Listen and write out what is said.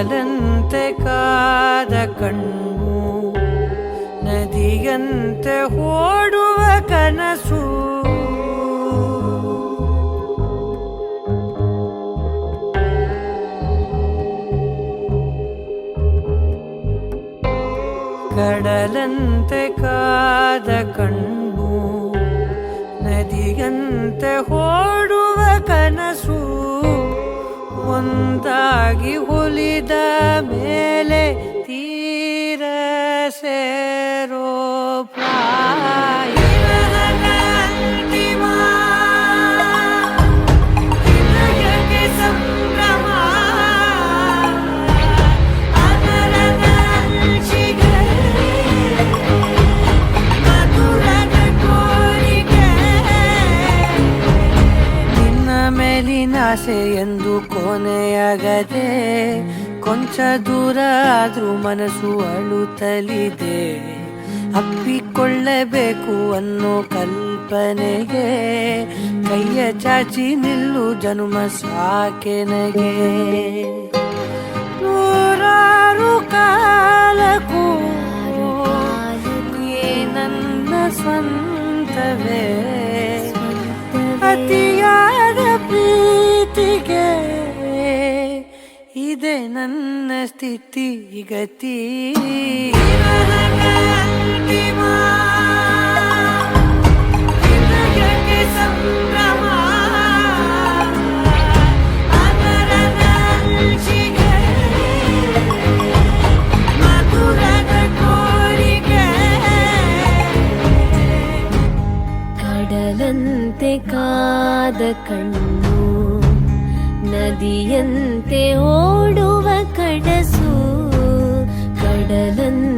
ಕಡಲಂತೆ ಕಾದ ಕಣ್ಣು ನದಿಯಂತೆ ಓಡುವ ಕನಸು ಕಡಲಂತೆ ಕಾದ ಕಣ್ಣು ನದಿಯಂತೆ ಓಡುವ ಕನಸು ಒಂದಾಗಿ ಹೊಲಿದ ಮೇಲೆ ತೀರ ಸೇರೋ ಪ್ರಾಯ ಮೇಲಿನಾಸೆ ಎಂದು ಕೊನೆಯಾಗದೆ ಕೊಂಚ ದೂರ ಆದ್ರೂ ಮನಸ್ಸು ಅಳುತ್ತಲಿದೆ ಅಪ್ಪಿಕೊಳ್ಳಬೇಕು ಅನ್ನೋ ಕಲ್ಪನೆಗೆ ಕೈಯ ಚಾಚಿ ನಿಲ್ಲು ಜನುಮ ಸಾಕೆನಗೆ ನೂರಾರು ಕಾಲಕ್ಕೂ ನನ್ನ ಸ್ವಂತವೇ ಅತಿಯಾದ ಪ್ರೀತಿಗೆ ಇದೆ ನನ್ನ ಸ್ಥಿತಿ ಗತಿ ಕಡಲಂತೆ ಕಾದ ಕಣ್ಣು ನದಿಯಂತೆ ಓಡುವ ಕಡಸು ಕಡಲಂತೆ